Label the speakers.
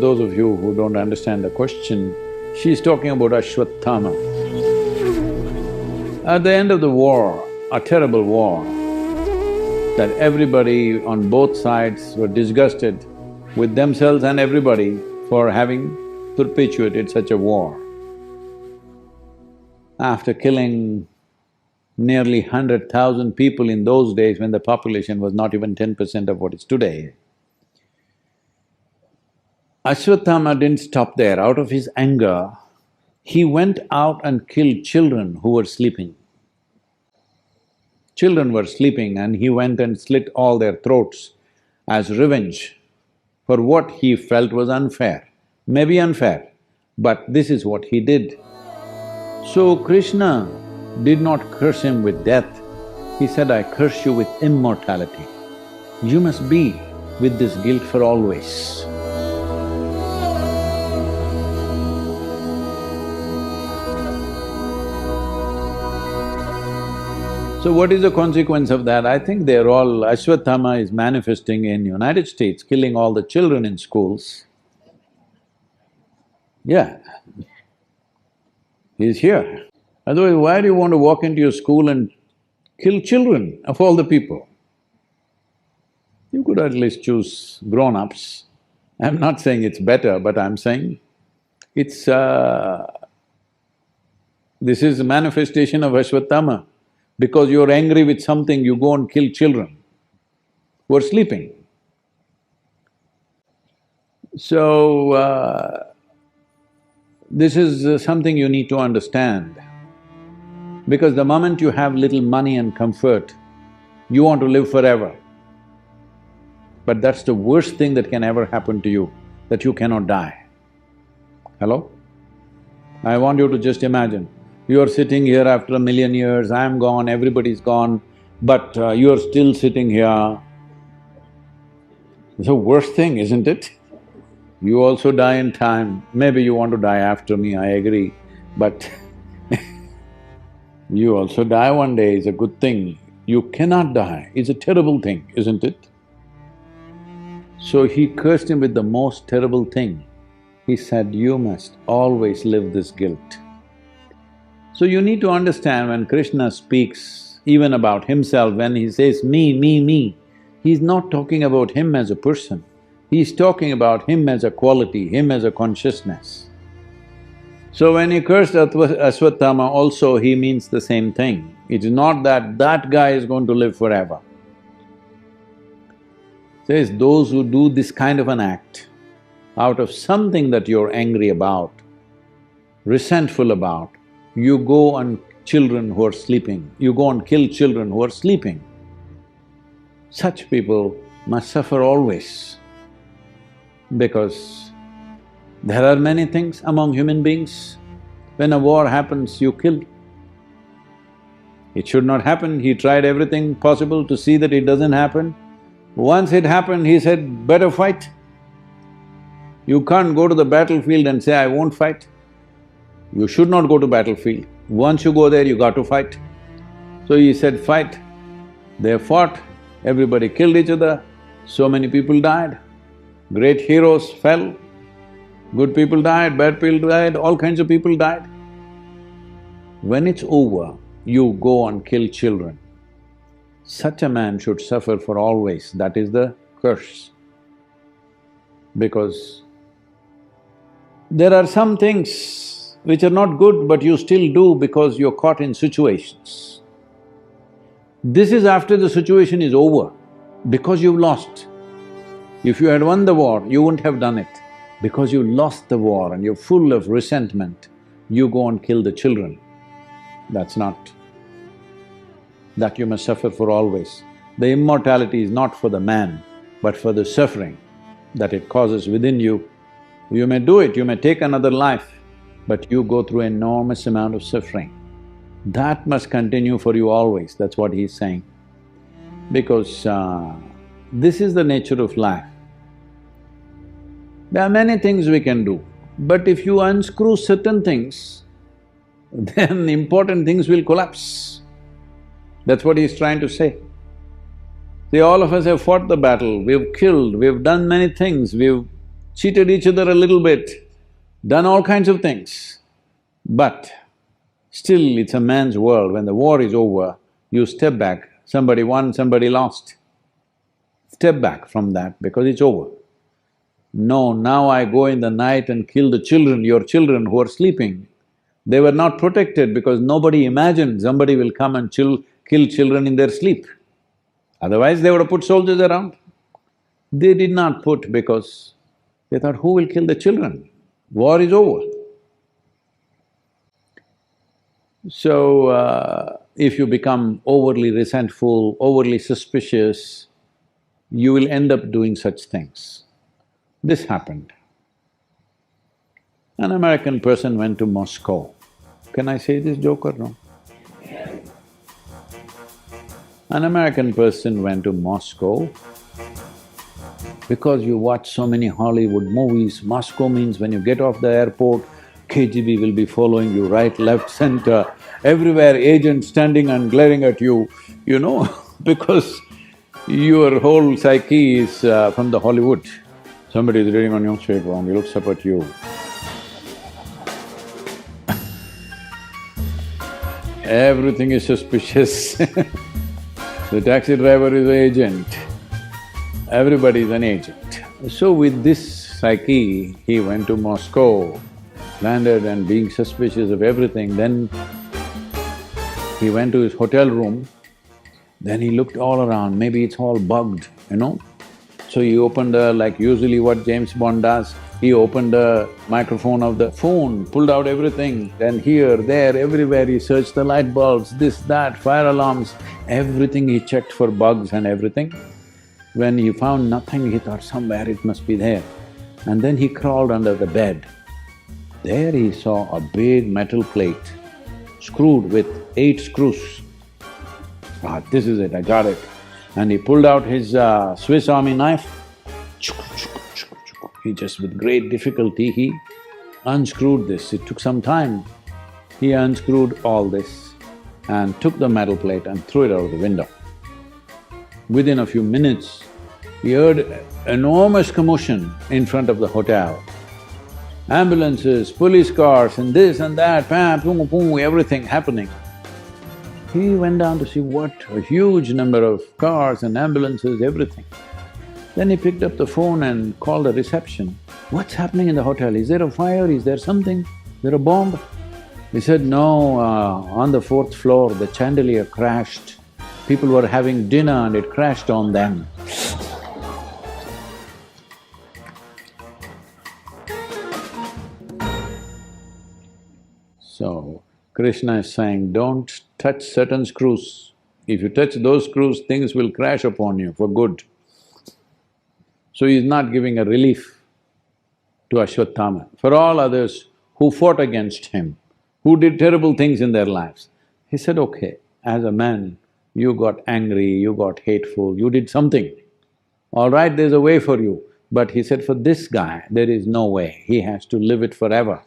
Speaker 1: those of you who don't understand the question, she's talking about Ashwatthama. At the end of the war, a terrible war, that everybody on both sides were disgusted with themselves and everybody for having perpetuated such a war. After killing nearly 100,000 people in those days when the population was not even 10% of what is today, Ashwatthama didn't stop there. Out of his anger, he went out and killed children who were sleeping. Children were sleeping and he went and slit all their throats as revenge for what he felt was unfair. Maybe unfair, but this is what he did. So Krishna did not curse him with death. He said, I curse you with immortality. You must be with this guilt for always. So what is the consequence of that? I think they're all… Ashwatthama is manifesting in United States, killing all the children in schools. Yeah, he's here. Otherwise, why do you want to walk into your school and kill children of all the people? You could at least choose grown-ups. I'm not saying it's better, but I'm saying it's… this is a manifestation of Ashwatthama. Because you're angry with something, you go and kill children who are sleeping. So, this is something you need to understand. Because the moment you have little money and comfort, you want to live forever. But that's the worst thing that can ever happen to you, that you cannot die. Hello? I want you to just imagine, you're sitting here after 1,000,000 years, I'm gone, everybody's gone, but you're still sitting here. It's the worst thing, isn't it? You also die in time. Maybe you want to die after me, I agree, but you also die one day is a good thing. You cannot die, it's a terrible thing, isn't it? So he cursed him with the most terrible thing. He said, you must always live this guilt. So you need to understand when Krishna speaks even about himself, when he says me, he's not talking about him as a person, he's talking about him as a quality, him as a consciousness. So when he cursed Ashwatthama also, he means the same thing. It's not that that guy is going to live forever. Says, those who do this kind of an act out of something that you're angry about, resentful about, you go on children who are sleeping, you go and kill children who are sleeping. Such people must suffer always, because there are many things among human beings. When a war happens, you kill. It should not happen, he tried everything possible to see that it doesn't happen. Once it happened, he said, better fight. You can't go to the battlefield and say, I won't fight. You should not go to battlefield. Once you go there, you got to fight. So he said, fight. They fought, everybody killed each other, so many people died. Great heroes fell, good people died, bad people died, all kinds of people died. When it's over, you go and kill children. Such a man should suffer for always, that is the curse. Because there are some things which are not good, but you still do because you're caught in situations. This is after the situation is over, because you've lost. If you had won the war, you wouldn't have done it. Because you lost the war and you're full of resentment, you go and kill the children. That's not… that you must suffer for always. The immortality is not for the man, but for the suffering that it causes within you. You may do it, you may take another life, but you go through enormous amount of suffering. That must continue for you always, that's what he's saying. Because this is the nature of life. There are many things we can do, but if you unscrew certain things, then important things will collapse. That's what he's trying to say. See, all of us have fought the battle, we've killed, we've done many things, we've cheated each other a little bit, done all kinds of things. But still, it's a man's world. When the war is over, you step back, somebody won, somebody lost. Step back from that because it's over. No, now I go in the night and kill the children, your children who are sleeping. They were not protected because nobody imagined somebody will come and kill children in their sleep. Otherwise, they would have put soldiers around. They did not put because they thought, who will kill the children? War is over. So, if you become overly resentful, overly suspicious, you will end up doing such things. This happened. An American person went to Moscow. Can I say this joke or no? An American person went to Moscow. Because you watch so many Hollywood movies, Moscow means when you get off the airport, KGB will be following you right, left, center, everywhere agents standing and glaring at you, you know, because your whole psyche is from the Hollywood. Somebody is reading a newspaper and he looks up at you. Everything is suspicious. The taxi driver is an agent, everybody is an agent. So with this psyche, he went to Moscow, landed and being suspicious of everything, then he went to his hotel room, then he looked all around, maybe it's all bugged, you know. So he opened like usually what James Bond does, he opened the microphone of the phone, pulled out everything, then here, there, everywhere he searched the light bulbs, this, that, fire alarms, everything he checked for bugs and everything. When he found nothing, he thought somewhere it must be there. And then he crawled under the bed. There he saw a big metal plate, screwed with 8 screws. Ah, this is it, I got it. And he pulled out his Swiss Army knife. He just with great difficulty, he unscrewed this. It took some time. He unscrewed all this and took the metal plate and threw it out of the window. Within a few minutes, he heard enormous commotion in front of the hotel. Ambulances, police cars and this and that, pam, boom, boom, everything happening. He went down to see what a huge number of cars and ambulances, everything. Then he picked up the phone and called the reception. What's happening in the hotel? Is there a fire? Is there something? Is there a bomb? He said, no, on the 4th floor the chandelier crashed. People were having dinner and it crashed on them. So, Krishna is saying, don't touch certain screws. If you touch those screws, things will crash upon you for good. So he's not giving a relief to Ashwatthama. For all others who fought against him, who did terrible things in their lives, he said, okay, as a man, you got angry, you got hateful, you did something. All right, there's a way for you. But he said, for this guy, there is no way, he has to live it forever.